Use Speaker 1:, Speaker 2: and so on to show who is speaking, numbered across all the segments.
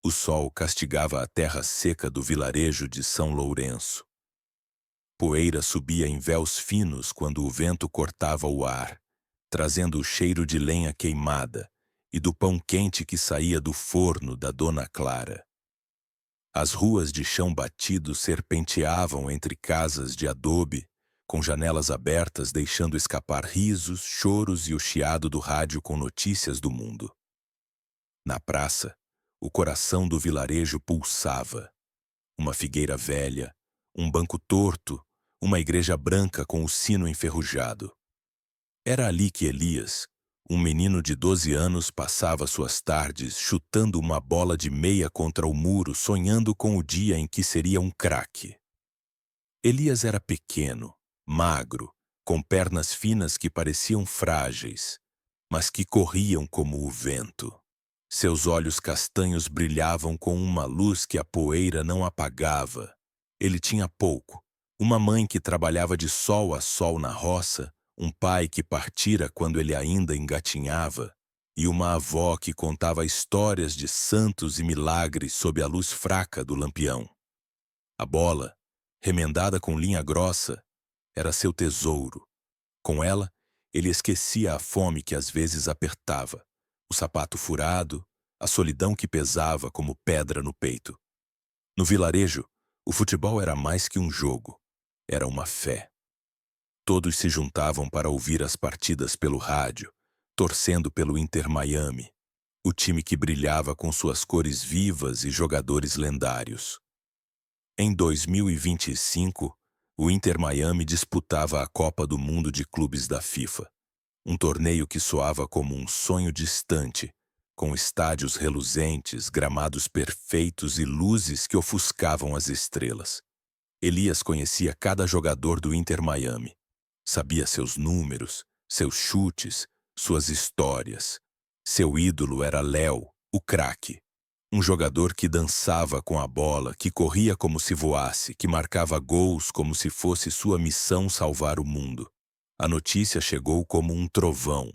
Speaker 1: O sol castigava a terra seca do vilarejo de São Lourenço. Poeira subia em véus finos quando o vento cortava o ar, trazendo o cheiro de lenha queimada e do pão quente que saía do forno da Dona Clara. As ruas de chão batido serpenteavam entre casas de adobe, com janelas abertas deixando escapar risos, choros e o chiado do rádio com notícias do mundo. Na praça, o coração do vilarejo pulsava. Uma figueira velha, um banco torto, uma igreja branca com o sino enferrujado. Era ali que Elias, um menino de 12 anos, passava suas tardes chutando uma bola de meia contra o muro, sonhando com o dia em que seria um craque. Elias era pequeno, magro, com pernas finas que pareciam frágeis, mas que corriam como o vento. Seus olhos castanhos brilhavam com uma luz que a poeira não apagava. Ele tinha pouco: uma mãe que trabalhava de sol a sol na roça, um pai que partira quando ele ainda engatinhava, e uma avó que contava histórias de santos e milagres sob a luz fraca do lampião. A bola, remendada com linha grossa, era seu tesouro. Com ela, ele esquecia a fome que às vezes apertava, o sapato furado, a solidão que pesava como pedra no peito. No vilarejo, o futebol era mais que um jogo, era uma fé. Todos se juntavam para ouvir as partidas pelo rádio, torcendo pelo Inter Miami, o time que brilhava com suas cores vivas e jogadores lendários. Em 2025, o Inter Miami disputava a Copa do Mundo de Clubes da FIFA, um torneio que soava como um sonho distante, com estádios reluzentes, gramados perfeitos e luzes que ofuscavam as estrelas. Elias conhecia cada jogador do Inter Miami. Sabia seus números, seus chutes, suas histórias. Seu ídolo era Léo, o craque. Um jogador que dançava com a bola, que corria como se voasse, que marcava gols como se fosse sua missão salvar o mundo. A notícia chegou como um trovão.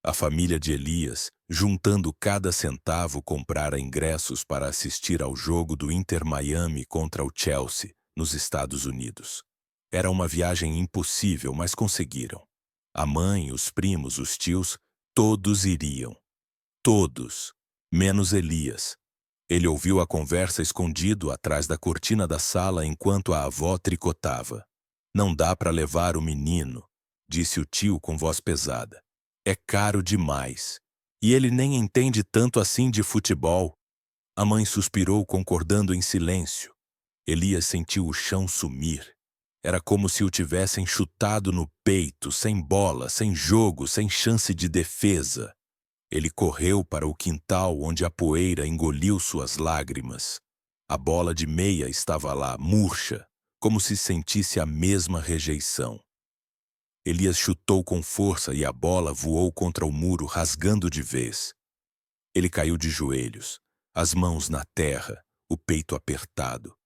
Speaker 1: A família de Elias, juntando cada centavo, comprara ingressos para assistir ao jogo do Inter Miami contra o Chelsea, nos Estados Unidos. Era uma viagem impossível, mas conseguiram. A mãe, os primos, os tios, todos iriam. Todos, menos Elias. Ele ouviu a conversa escondido atrás da cortina da sala enquanto a avó tricotava. "Não dá para levar o menino", disse o tio com voz pesada. "É caro demais. E ele nem entende tanto assim de futebol." A mãe suspirou, concordando em silêncio. Elias sentiu o chão sumir. Era como se o tivessem chutado no peito, sem bola, sem jogo, sem chance de defesa. Ele correu para o quintal onde a poeira engoliu suas lágrimas. A bola de meia estava lá, murcha, como se sentisse a mesma rejeição. Elias chutou com força e a bola voou contra o muro, rasgando de vez. Ele caiu de joelhos, as mãos na terra, o peito apertado.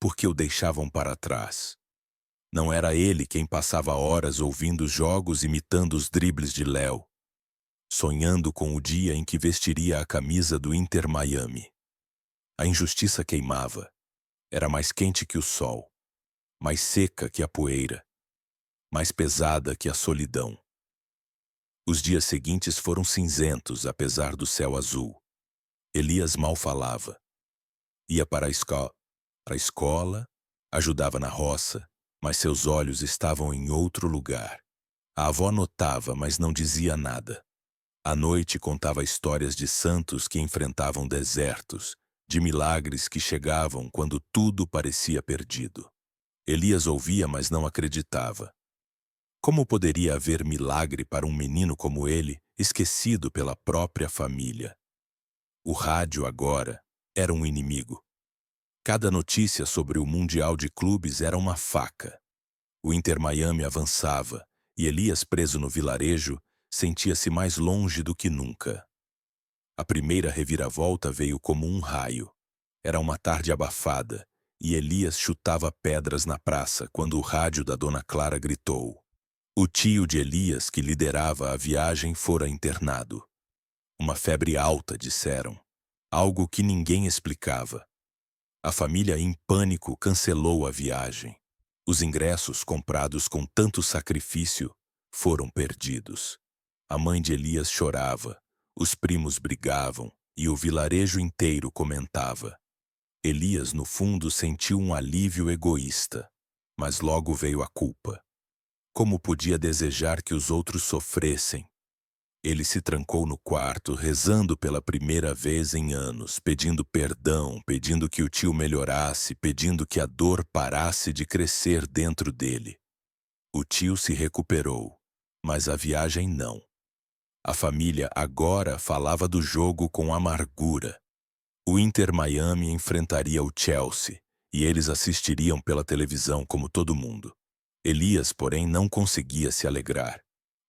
Speaker 1: Por que o deixavam para trás? Não era ele quem passava horas ouvindo os jogos, imitando os dribles de Léo, sonhando com o dia em que vestiria a camisa do Inter Miami. A injustiça queimava. Era mais quente que o sol, mais seca que a poeira, mais pesada que a solidão. Os dias seguintes foram cinzentos, apesar do céu azul. Elias mal falava. Ia para a escola, ajudava na roça, mas seus olhos estavam em outro lugar. A avó notava, mas não dizia nada. À noite contava histórias de santos que enfrentavam desertos, de milagres que chegavam quando tudo parecia perdido. Elias ouvia, mas não acreditava. Como poderia haver milagre para um menino como ele, esquecido pela própria família? O rádio agora era um inimigo. Cada notícia sobre o Mundial de Clubes era uma faca. O Inter Miami avançava, e Elias, preso no vilarejo, sentia-se mais longe do que nunca. A primeira reviravolta veio como um raio. Era uma tarde abafada, e Elias chutava pedras na praça quando o rádio da Dona Clara gritou. O tio de Elias, que liderava a viagem, fora internado. Uma febre alta, disseram. algo que ninguém explicava. A família, em pânico, cancelou a viagem. Os ingressos comprados com tanto sacrifício foram perdidos. A mãe de Elias chorava, os primos brigavam e o vilarejo inteiro comentava. Elias, no fundo, sentiu um alívio egoísta, mas logo veio a culpa. Como podia desejar que os outros sofressem? Ele se trancou no quarto, rezando pela primeira vez em anos, pedindo perdão, pedindo que o tio melhorasse, pedindo que a dor parasse de crescer dentro dele. O tio se recuperou, mas a viagem não. A família agora falava do jogo com amargura. O Inter Miami enfrentaria o Chelsea, e eles assistiriam pela televisão como todo mundo. Elias, porém, não conseguia se alegrar.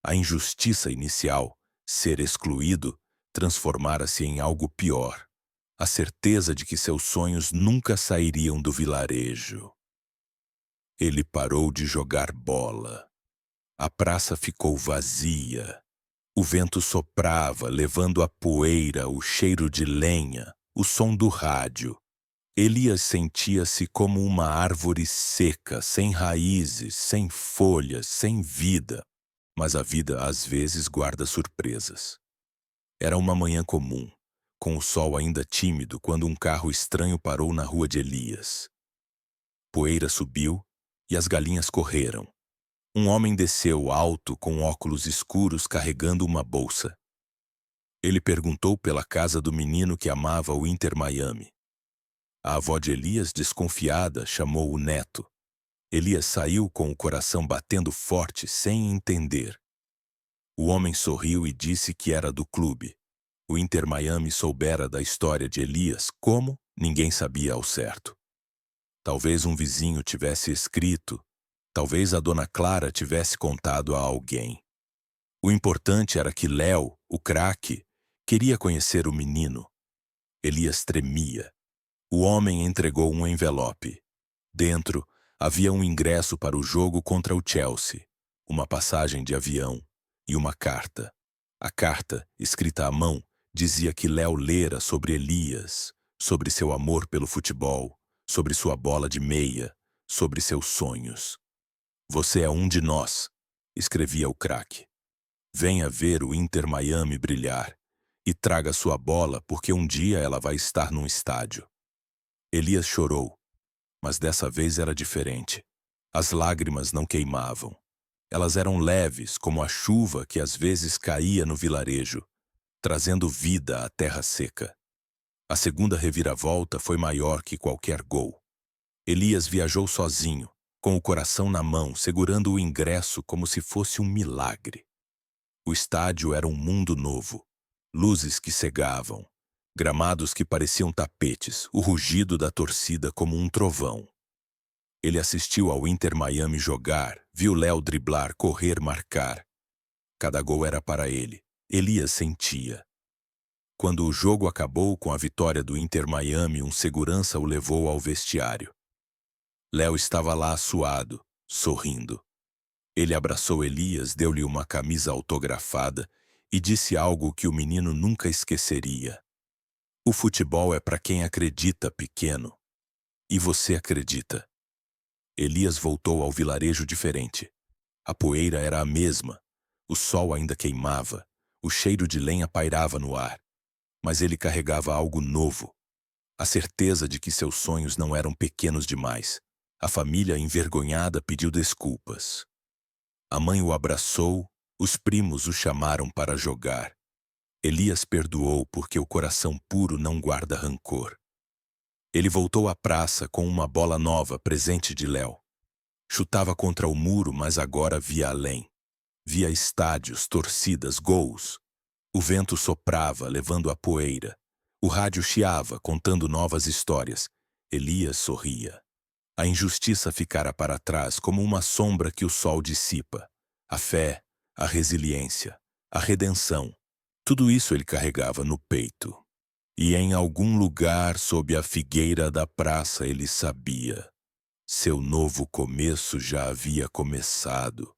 Speaker 1: A injustiça inicial, ser excluído, transformara-se em algo pior. A certeza de que seus sonhos nunca sairiam do vilarejo. Ele parou de jogar bola. A praça ficou vazia. O vento soprava, levando a poeira, o cheiro de lenha, o som do rádio. Elias sentia-se como uma árvore seca, sem raízes, sem folhas, sem vida. Mas a vida às vezes guarda surpresas. Era uma manhã comum, com o sol ainda tímido, quando um carro estranho parou na rua de Elias. Poeira subiu e as galinhas correram. Um homem desceu alto com óculos escuros carregando uma bolsa. Ele perguntou pela casa do menino que amava o Inter Miami. A avó de Elias, desconfiada, chamou o neto. Elias saiu com o coração batendo forte, sem entender. O homem sorriu e disse que era do clube. O Inter Miami soubera da história de Elias, como ninguém sabia ao certo. Talvez um vizinho tivesse escrito, talvez a dona Clara tivesse contado a alguém. O importante era que Léo, o craque, queria conhecer o menino. Elias tremia. O homem entregou um envelope. Dentro havia um ingresso para o jogo contra o Chelsea, uma passagem de avião e uma carta. A carta, escrita à mão, dizia que Léo lera sobre Elias, sobre seu amor pelo futebol, sobre sua bola de meia, sobre seus sonhos. "Você é um de nós", escrevia o craque. "Venha ver o Inter Miami brilhar e traga sua bola porque um dia ela vai estar num estádio." Elias chorou, mas dessa vez era diferente. As lágrimas não queimavam. Elas eram leves, como a chuva que às vezes caía no vilarejo, trazendo vida à terra seca. A segunda reviravolta foi maior que qualquer gol. Elias viajou sozinho, com o coração na mão, segurando o ingresso como se fosse um milagre. O estádio era um mundo novo. Luzes que cegavam, gramados que pareciam tapetes, o rugido da torcida como um trovão. Ele assistiu ao Inter Miami jogar, viu Léo driblar, correr, marcar. Cada gol era para ele. Elias sentia. Quando o jogo acabou com a vitória do Inter Miami, um segurança o levou ao vestiário. Léo estava lá suado, sorrindo. Ele abraçou Elias, deu-lhe uma camisa autografada e disse algo que o menino nunca esqueceria. "O futebol é para quem acredita, pequeno. E você acredita." Elias voltou ao vilarejo diferente. A poeira era a mesma. O sol ainda queimava. O cheiro de lenha pairava no ar. Mas ele carregava algo novo. A certeza de que seus sonhos não eram pequenos demais. A família, envergonhada, pediu desculpas. A mãe o abraçou, os primos o chamaram para jogar. Elias perdoou porque o coração puro não guarda rancor. Ele voltou à praça com uma bola nova, presente de Léo. Chutava contra o muro, mas agora via além. Via estádios, torcidas, gols. O vento soprava, levando a poeira. O rádio chiava, contando novas histórias. Elias sorria. A injustiça ficara para trás como uma sombra que o sol dissipa. A fé, a resiliência, a redenção. Tudo isso ele carregava no peito. E em algum lugar sob a figueira da praça ele sabia. Seu novo começo já havia começado.